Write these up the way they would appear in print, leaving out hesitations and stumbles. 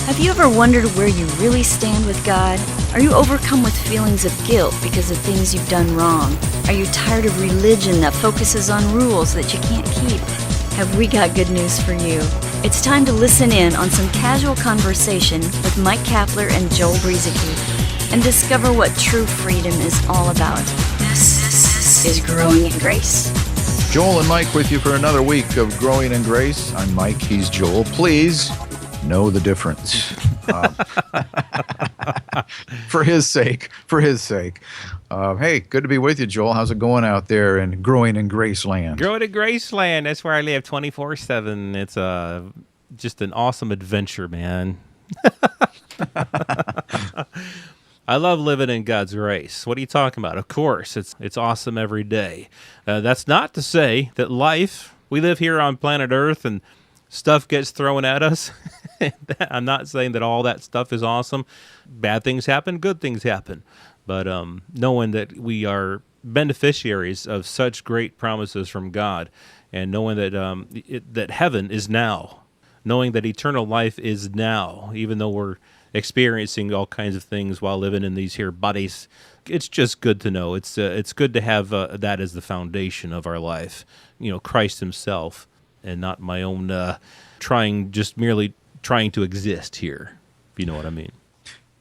Have you ever wondered where you really stand with God? Are you overcome with feelings of guilt because of things you've done wrong? Are you tired of religion that focuses on rules that you can't keep? Have we got good news for you? It's time to listen in on some casual conversation with Mike Kapler and Joel Brueseke and discover what true freedom is all about. This is Growing in Grace. Joel and Mike with you for another week of Growing in Grace. I'm Mike, he's Joel. Please know the difference. For his sake. Hey, good to be with you, Joel. How's it going out there in Growing in Graceland? Growing in Graceland. That's where I live 24/7. It's just an awesome adventure, man. I love living in God's grace. What are you talking about? Of course, it's awesome every day. That's not to say that life, we live here on planet Earth and stuff gets thrown at us. I'm not saying that all that stuff is awesome. Bad things happen, good things happen. But knowing that we are beneficiaries of such great promises from God, and knowing that that heaven is now, knowing that eternal life is now, even though we're experiencing all kinds of things while living in these here bodies, it's just good to know. It's good to have that as the foundation of our life. You know, Christ Himself, and not my own merely trying to exist here, if you know what I mean.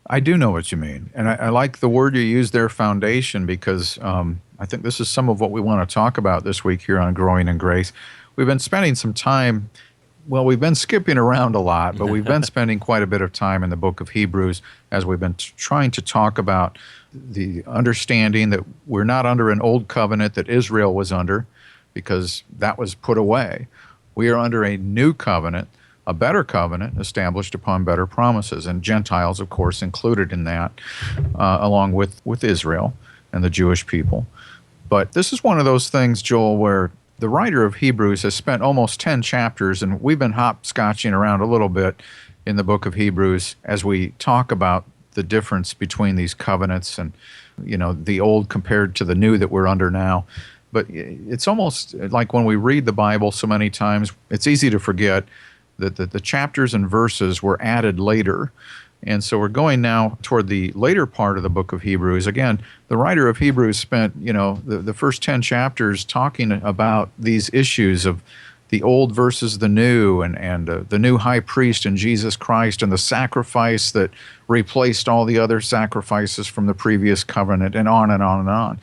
I do know what you mean. And I like the word you use there, foundation, because I think this is some of what we want to talk about this week here on Growing in Grace. We've been spending some time, well, we've been skipping around a lot, but we've been spending quite a bit of time in the book of Hebrews as we've been trying to talk about the understanding that we're not under an old covenant that Israel was under, because that was put away. We are under a new covenant, a better covenant established upon better promises, and Gentiles, of course, included in that, along with Israel and the Jewish people. But this is one of those things, Joel, where the writer of Hebrews has spent almost 10 chapters, and we've been hopscotching around a little bit in the book of Hebrews as we talk about the difference between these covenants and, you know, the old compared to the new that we're under now. But it's almost like when we read the Bible so many times, it's easy to forget that the chapters and verses were added later. And so we're going now toward the later part of the book of Hebrews. Again, the writer of Hebrews spent, you know, the first 10 chapters talking about these issues of the old versus the new, and the new high priest in Jesus Christ, and the sacrifice that replaced all the other sacrifices from the previous covenant, and on and on and on.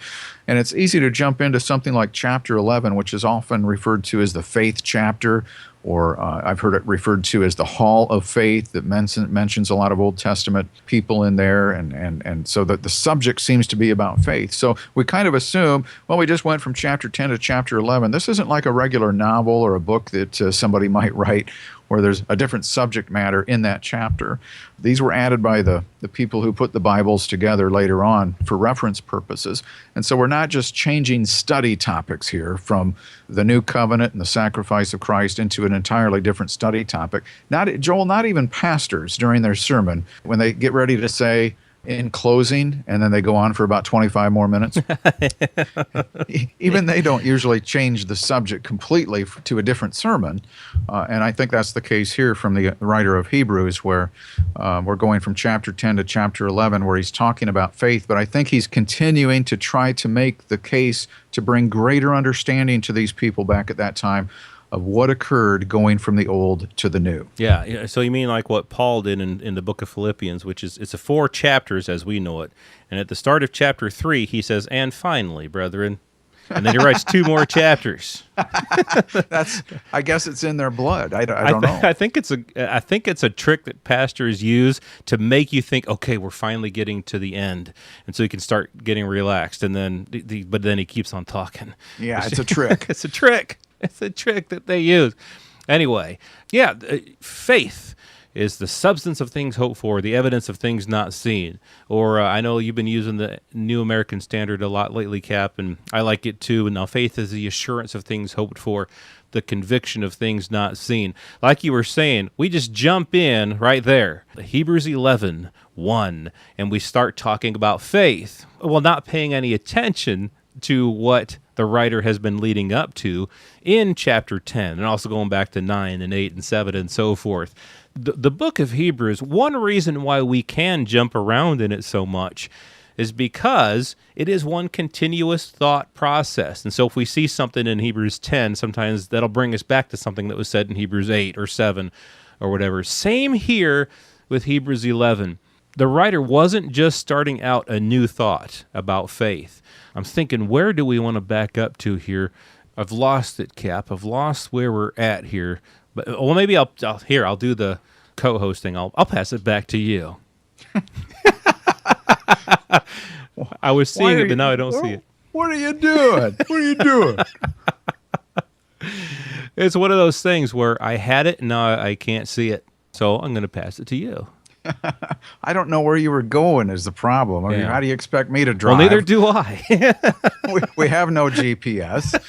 And it's easy to jump into something like chapter 11, which is often referred to as the faith chapter, or I've heard it referred to as the Hall of Faith, that mentions a lot of Old Testament people in there, and so that the subject seems to be about faith. So we kind of assume, well, we just went from chapter 10 to chapter 11. This isn't like a regular novel or a book that somebody might write where there's a different subject matter in that chapter. These were added by the people who put the Bibles together later on for reference purposes. And so we're not just changing study topics here from the new covenant and the sacrifice of Christ into an entirely different study topic. Not even pastors during their sermon, when they get ready to say, in closing, and then they go on for about 25 more minutes. Even they don't usually change the subject completely to a different sermon. And I think that's the case here from the writer of Hebrews, where we're going from chapter 10 to chapter 11, where he's talking about faith. But I think he's continuing to try to make the case to bring greater understanding to these people back at that time of what occurred going from the old to the new. Yeah, so you mean like what Paul did in the book of Philippians, which is, it's 4 chapters as we know it. And at the start of chapter 3, he says, "And finally, brethren," and then he writes 2 more chapters. I guess it's in their blood. I don't know. I think it's a trick that pastors use to make you think, okay, we're finally getting to the end, and so you can start getting relaxed. And then, but then he keeps on talking. Yeah, it's a trick. It's a trick. It's a trick that they use. Anyway, yeah, faith is the substance of things hoped for, the evidence of things not seen. Or I know you've been using the New American Standard a lot lately, Cap, and I like it too. And now faith is the assurance of things hoped for, the conviction of things not seen. Like you were saying, we just jump in right there. Hebrews 11:1, and we start talking about faith. Well, not paying any attention to what the writer has been leading up to in chapter 10, and also going back to 9 and 8 and 7 and so forth. The book of Hebrews, one reason why we can jump around in it so much is because it is one continuous thought process. And so if we see something in Hebrews 10, sometimes that'll bring us back to something that was said in Hebrews 8 or 7 or whatever. Same here with Hebrews 11. The writer wasn't just starting out a new thought about faith. I'm thinking, where do we want to back up to here? I've lost it, Cap. I've lost where we're at here. But well, maybe I'll do the co-hosting. I'll pass it back to you. I was seeing it, but now I don't see it. What are you doing? What are you doing? It's one of those things where I had it and now I can't see it. So I'm going to pass it to you. I don't know where you were going is the problem. I mean, Yeah. how do you expect me to drive? Well, neither do I. we have no GPS.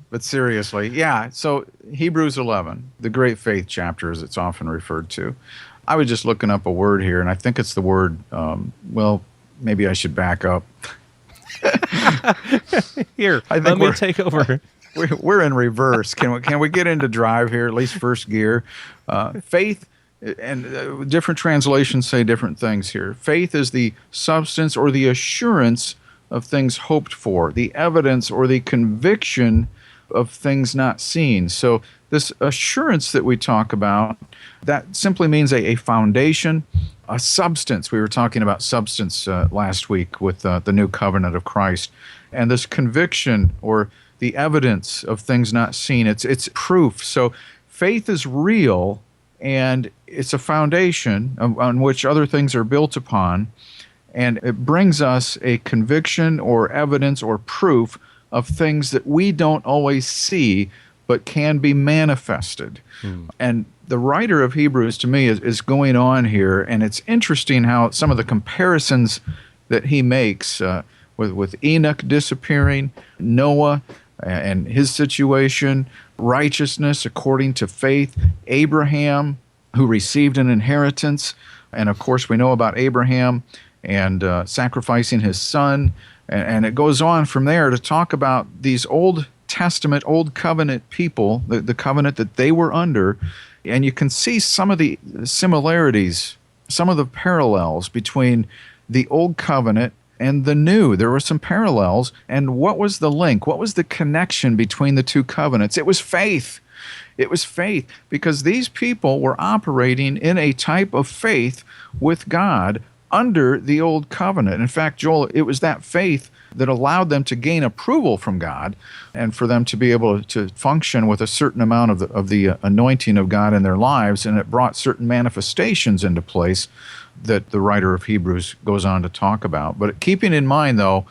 But seriously, yeah. So Hebrews 11, the great faith chapter, as it's often referred to. I was just looking up a word here, and I think it's the word, well, maybe I should back up. Here, I think let me we're- take over. We're in reverse. Can we get into drive here, at least first gear? Faith, and different translations say different things here. Faith is the substance or the assurance of things hoped for, the evidence or the conviction of things not seen. So this assurance that we talk about, that simply means a foundation, a substance. We were talking about substance last week with the new covenant of Christ. And this conviction or the evidence of things not seen, it's proof. So faith is real, and it's a foundation on which other things are built upon. And it brings us a conviction or evidence or proof of things that we don't always see but can be manifested. And the writer of Hebrews, to me, is going on here, and it's interesting how some of the comparisons that he makes with Enoch disappearing, Noah and his situation, righteousness according to faith, Abraham, who received an inheritance, and of course we know about Abraham and sacrificing his son, and it goes on from there to talk about these Old Testament, Old Covenant people, the covenant that they were under, and you can see some of the similarities, some of the parallels between the Old Covenant and the New. There were some parallels, and what was the link? What was the connection between the two covenants? It was faith. It was faith, because these people were operating in a type of faith with God under the Old Covenant. In fact, Joel, it was that faith that allowed them to gain approval from God and for them to be able to function with a certain amount of the anointing of God in their lives, and it brought certain manifestations into place that the writer of Hebrews goes on to talk about. But keeping in mind, though,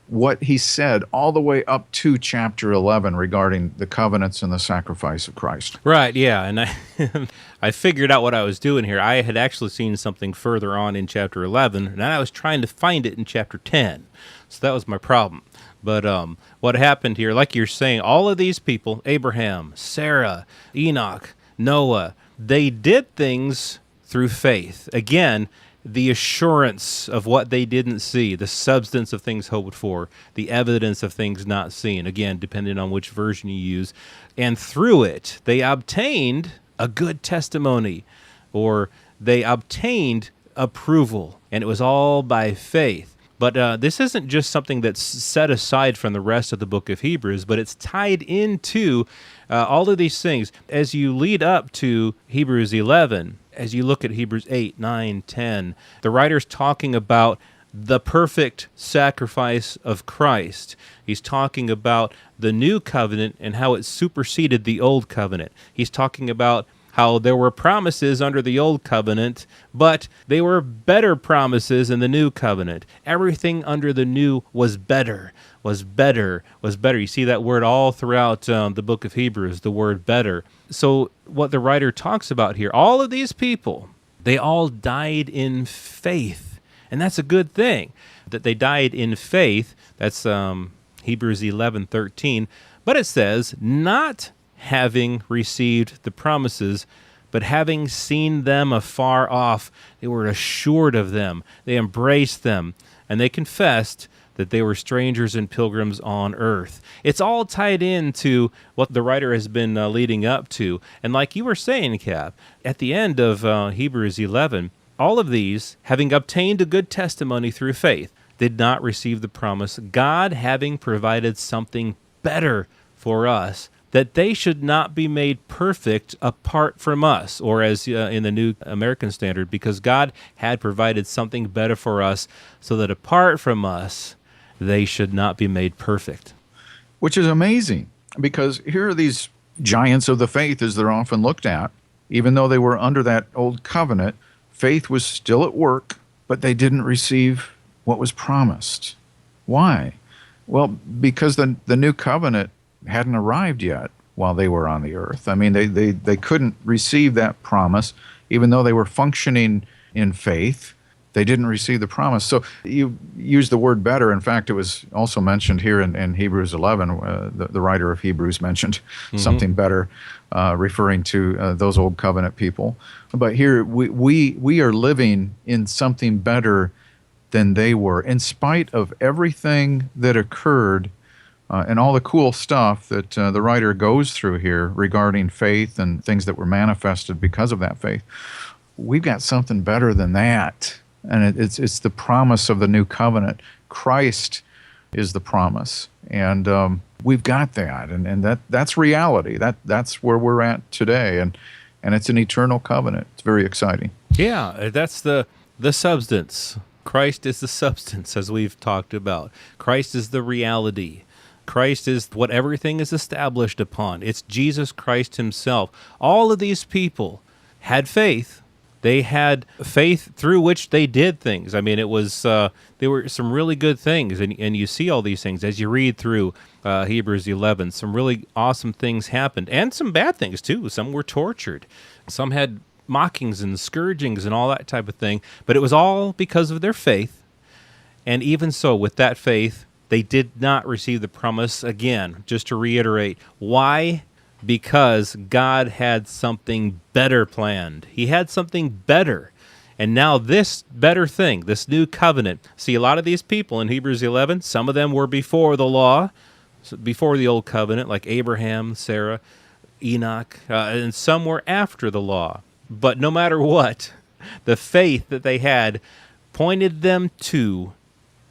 what he said all the way up to chapter 11 regarding the covenants and the sacrifice of Christ. Right, yeah, and I figured out what I was doing here. I had actually seen something further on in chapter 11, and I was trying to find it in chapter 10. So that was my problem. But what happened here, like you're saying, all of these people, Abraham, Sarah, Enoch, Noah, they did things through faith. Again, the assurance of what they didn't see, the substance of things hoped for, the evidence of things not seen, again, depending on which version you use. And through it, they obtained a good testimony, or they obtained approval, and it was all by faith. But this isn't just something that's set aside from the rest of the book of Hebrews, but it's tied into all of these things. As you lead up to Hebrews 11, as you look at Hebrews 8, 9, 10, the writer's talking about the perfect sacrifice of Christ. He's talking about the new covenant and how it superseded the old covenant. He's talking about how there were promises under the old covenant, but they were better promises in the new covenant. Everything under the new was better, was better, was better. You see that word all throughout the book of Hebrews, the word better. So what the writer talks about here, all of these people, they all died in faith. And that's a good thing, that they died in faith. That's Hebrews 11:13. But it says, not having received the promises, but having seen them afar off, they were assured of them. They embraced them, and they confessed that they were strangers and pilgrims on earth. It's all tied into what the writer has been leading up to. And like you were saying, Cap, at the end of Hebrews 11, all of these, having obtained a good testimony through faith, did not receive the promise, God having provided something better for us, that they should not be made perfect apart from us, or as in the New American Standard, because God had provided something better for us, so that apart from us, they should not be made perfect. Which is amazing, because here are these giants of the faith, as they're often looked at. Even though they were under that old covenant, faith was still at work, but they didn't receive what was promised. Why? Well, because the new covenant hadn't arrived yet while they were on the earth. I mean, they couldn't receive that promise, even though they were functioning in faith. They didn't receive the promise. So you used the word better. In fact, it was also mentioned here in Hebrews 11. The writer of Hebrews mentioned something better, referring to those old covenant people. But here we are living in something better than they were, in spite of everything that occurred and all the cool stuff that the writer goes through here regarding faith and things that were manifested because of that faith. We've got something better than that. And it's the promise of the new covenant. Christ is the promise. And we've got that. And that's reality. That's where we're at today. And it's an eternal covenant. It's very exciting. Yeah, that's the substance. Christ is the substance, as we've talked about. Christ is the reality. Christ is what everything is established upon. It's Jesus Christ himself. All of these people had faith. They had faith through which they did things. I mean, it was there were some really good things, and you see all these things as you read through Hebrews 11. Some really awesome things happened, and some bad things too. Some were tortured. Some had mockings and scourgings and all that type of thing. But it was all because of their faith. And even so, with that faith, they did not receive the promise again. Just to reiterate, why? Because God had something better planned. He had something better. And now this better thing, this new covenant. See, a lot of these people in Hebrews 11, some of them were before the law, before the old covenant, like Abraham, Sarah, Enoch, and some were after the law. But no matter what, the faith that they had pointed them to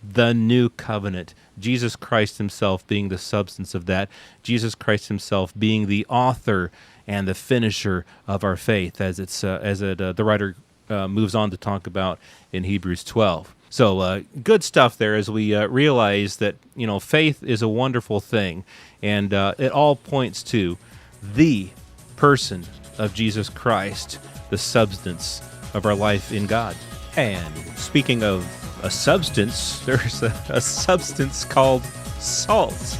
the new covenant. Jesus Christ himself being the substance of that. Jesus Christ himself being the author and the finisher of our faith, as the writer moves on to talk about in Hebrews 12. So good stuff there as we realize that faith is a wonderful thing, and it all points to the person of Jesus Christ, the substance of our life in God. And speaking of a substance, there's a substance called salt.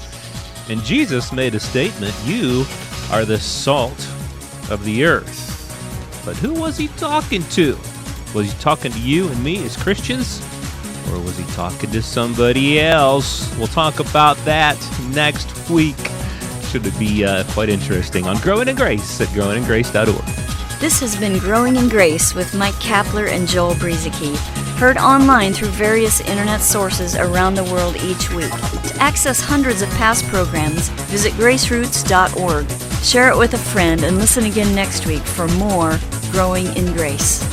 And Jesus made a statement, you are the salt of the earth. But who was he talking to? Was he talking to you and me as Christians? Or was he talking to somebody else? We'll talk about that next week. Should be quite interesting on Growing in Grace at growingingrace.org. This has been Growing in Grace with Mike Kapler and Joel Brieseke, heard online through various internet sources around the world each week. To access hundreds of past programs, visit graceroots.org. Share it with a friend and listen again next week for more Growing in Grace.